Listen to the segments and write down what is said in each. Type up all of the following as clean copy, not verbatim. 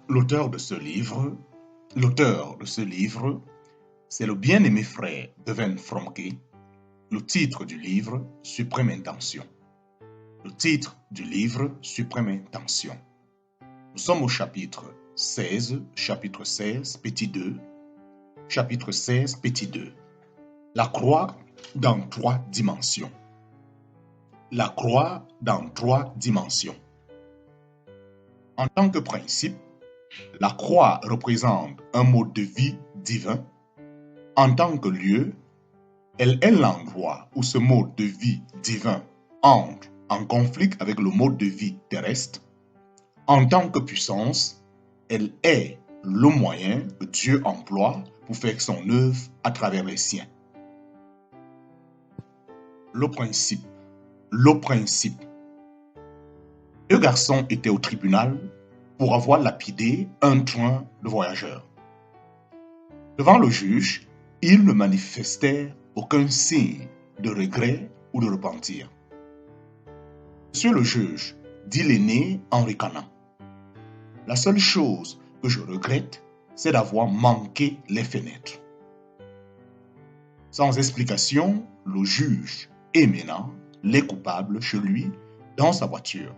L'auteur de ce livre, l'auteur de ce livre, c'est le bien-aimé frère Devin Fromke. Le titre du livre, Suprême Intention. Le titre du livre, Suprême Intention. Nous sommes au chapitre 16, petit 2. Chapitre 16, petit 2. La croix dans 3 dimensions. La croix dans 3 dimensions. En tant que principe, la croix représente un mode de vie divin. En tant que lieu, elle est l'endroit où ce mode de vie divin entre en conflit avec le mode de vie terrestre. En tant que puissance, elle est le moyen que Dieu emploie pour faire son œuvre à travers les siens. Le principe. Deux garçons étaient au tribunal pour avoir lapidé un train de voyageurs. Devant le juge, ils ne manifestèrent aucun signe de regret ou de repentir. Monsieur le juge, dit l'aîné en ricanant, la seule chose que je regrette, c'est d'avoir manqué les fenêtres. Sans explication, le juge, éminent les coupables chez lui dans sa voiture,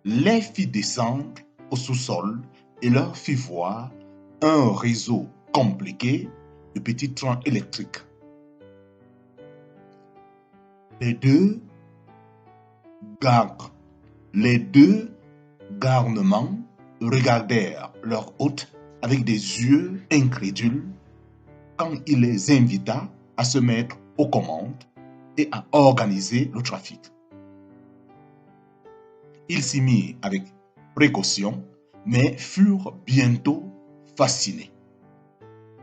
les fit descendre au sous-sol et leur fit voir un réseau compliqué de petits trains électriques. Les deux garnements regardèrent leur hôte avec des yeux incrédules quand il les invita à se mettre aux commandes et à organiser le trafic. Ils s'y mirent avec précaution, mais furent bientôt fascinés.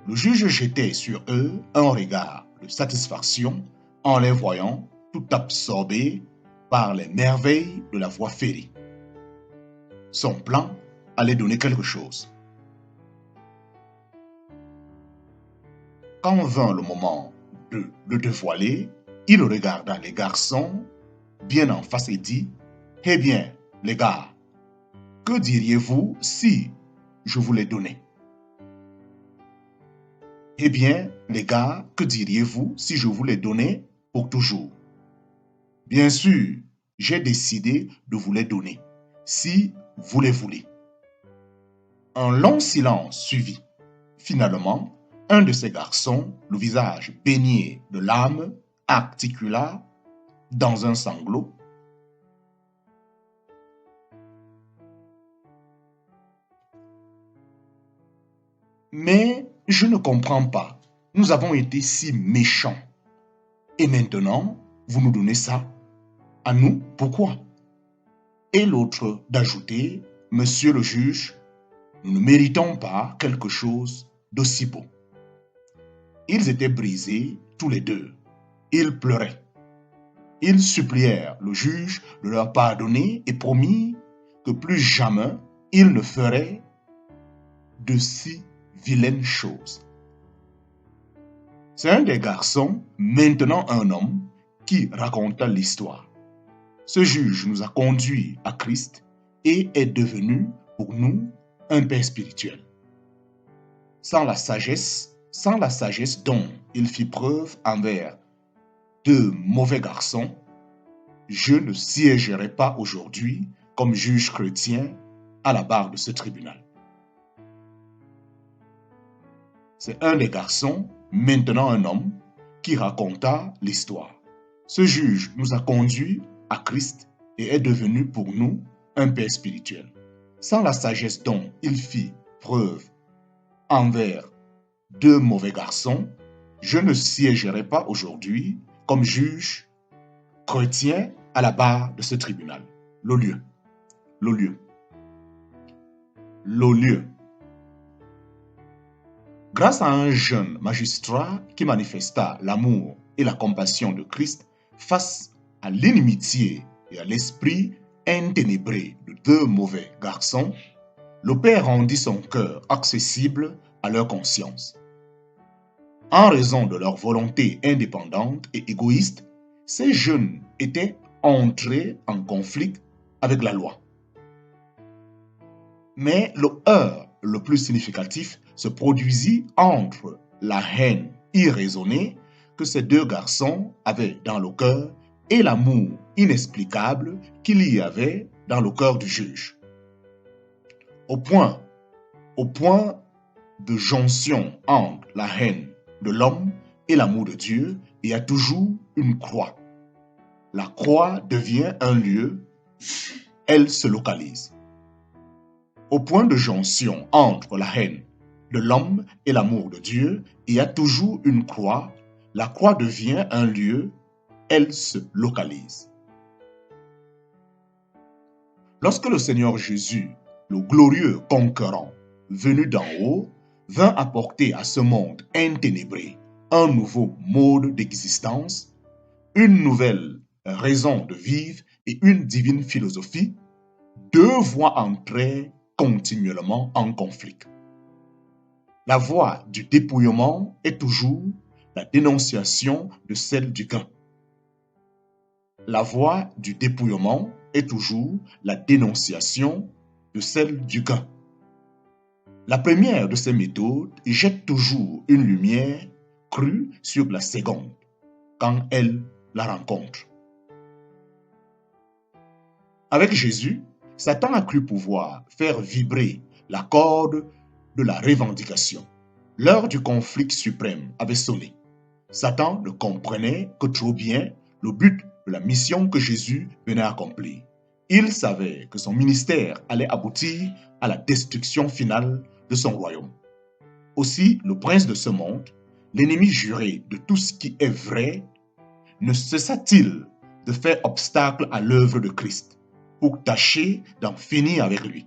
Le juge jetait sur eux un regard de satisfaction en les voyant tout absorbés par les merveilles de la voie ferrée. Son plan allait donner quelque chose. Quand vint le moment de le dévoiler, il regarda les garçons bien en face et dit, « Eh bien, les gars, que diriez-vous si je vous les donnais? » Eh bien, les gars, que diriez-vous si je vous les donnais pour toujours? Bien sûr, j'ai décidé de vous les donner, si vous les voulez. Un long silence suivit. Finalement, un de ces garçons, le visage baigné de larmes, articula dans un sanglot. Mais je ne comprends pas. Nous avons été si méchants. Et maintenant, vous nous donnez ça? À nous, pourquoi? Et l'autre d'ajouter, Monsieur le juge, nous ne méritons pas quelque chose d'aussi beau. Ils étaient brisés tous les deux. Ils pleuraient. Ils supplièrent le juge de leur pardonner et promirent que plus jamais ils ne feraient de si vilaines choses. C'est un des garçons, maintenant un homme, qui raconta l'histoire. Ce juge nous a conduits à Christ et est devenu pour nous un père spirituel. Sans la sagesse dont il fit preuve envers 2 mauvais garçons, je ne siégerai pas aujourd'hui comme juge chrétien à la barre de ce tribunal. C'est un des garçons, maintenant un homme, qui raconta l'histoire. Ce juge nous a conduits à Christ et est devenu pour nous un père spirituel. Sans la sagesse dont il fit preuve envers 2 mauvais garçons, je ne siégerai pas aujourd'hui comme juge chrétien à la barre de ce tribunal. Le lieu. Grâce à un jeune magistrat qui manifesta l'amour et la compassion de Christ face à l'inimitié et à l'esprit inténébré de 2 mauvais garçons, le Père rendit son cœur accessible à leur conscience. En raison de leur volonté indépendante et égoïste, ces jeunes étaient entrés en conflit avec la loi. Mais le heurt le plus significatif se produisit entre la haine irraisonnée que ces deux garçons avaient dans le cœur et l'amour inexplicable qu'il y avait dans le cœur du juge. Au point de jonction entre la haine de l'homme et l'amour de Dieu, il y a toujours une croix. La croix devient un lieu, elle se localise. Au point de jonction entre la haine de l'homme et l'amour de Dieu, il y a toujours une croix. La croix devient un lieu, elle se localise. Lorsque le Seigneur Jésus, le glorieux conquérant, venu d'en haut, vint apporter à ce monde inténébré un nouveau mode d'existence, une nouvelle raison de vivre et une divine philosophie, deux voies entraient continuellement en conflit. La voie du dépouillement est toujours la dénonciation de celle du gain. La voie du dépouillement est toujours la dénonciation de celle du gain. La première de ces méthodes jette toujours une lumière crue sur la seconde quand elle la rencontre. Avec Jésus, Satan a cru pouvoir faire vibrer la corde de la revendication. L'heure du conflit suprême avait sonné. Satan ne comprenait que trop bien le but de la mission que Jésus venait accomplir. Il savait que son ministère allait aboutir à la destruction finale de son royaume. Aussi, le prince de ce monde, l'ennemi juré de tout ce qui est vrai, ne cessa-t-il de faire obstacle à l'œuvre de Christ pour tâcher d'en finir avec lui.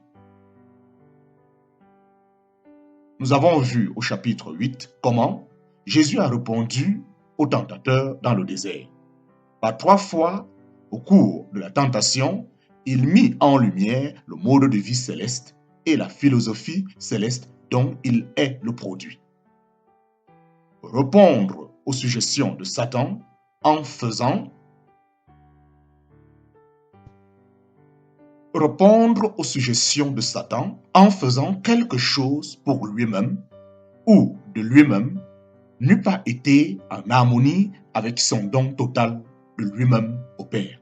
Nous avons vu au chapitre 8 comment Jésus a répondu au tentateur dans le désert. Par 3 fois, au cours de la tentation, il mit en lumière le mode de vie céleste et la philosophie céleste dont il est le produit. Répondre aux suggestions de Satan en faisant quelque chose pour lui-même ou de lui-même n'eût pas été en harmonie avec son don total de lui-même au Père.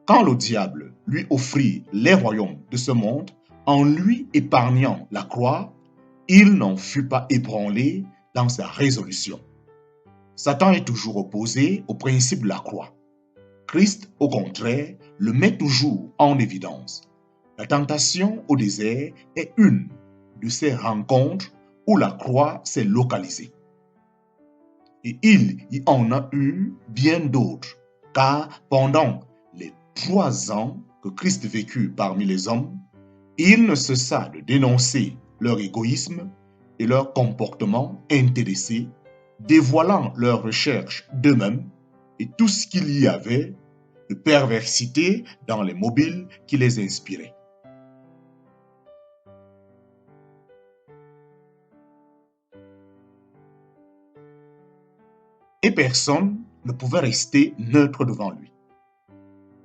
Quand le diable lui offrit les royaumes de ce monde, en lui épargnant la croix, il n'en fut pas ébranlé dans sa résolution. Satan est toujours opposé au principe de la croix. Christ, au contraire, le met toujours en évidence. La tentation au désert est une de ces rencontres où la croix s'est localisée. Et il y en a eu bien d'autres, car pendant les 3 ans que Christ vécut parmi les hommes, il ne cessa de dénoncer leur égoïsme et leur comportement intéressé, dévoilant leur recherche d'eux-mêmes et tout ce qu'il y avait de perversité dans les mobiles qui les inspiraient. Et personne ne pouvait rester neutre devant lui.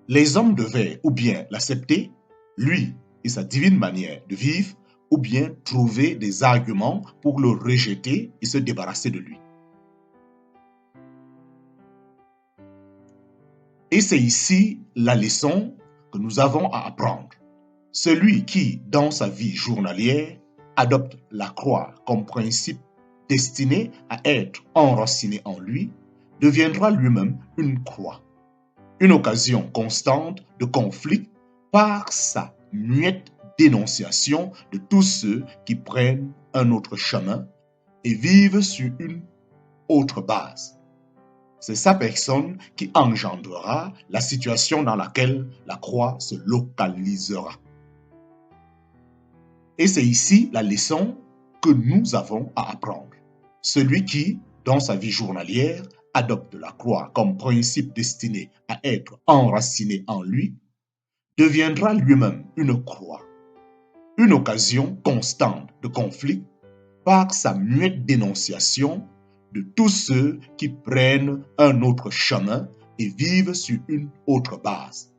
Les hommes devaient ou bien l'accepter, lui et sa divine manière de vivre, ou bien trouver des arguments pour le rejeter et se débarrasser de lui. Et c'est ici la leçon que nous avons à apprendre. Celui qui, dans sa vie journalière, adopte la croix comme principe destiné à être enraciné en lui, deviendra lui-même une croix, une occasion constante de conflit par sa muette dénonciation de tous ceux qui prennent un autre chemin et vivent sur une autre base. C'est sa personne qui engendrera la situation dans laquelle la croix se localisera. Et c'est ici la leçon que nous avons à apprendre. Celui qui, dans sa vie journalière, adopte la croix comme principe destiné à être enraciné en lui, deviendra lui-même une croix, une occasion constante de conflit par sa muette dénonciation de tous ceux qui prennent un autre chemin et vivent sur une autre base.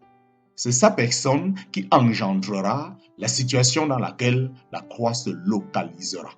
c'est sa personne qui engendrera la situation dans laquelle la croix se localisera.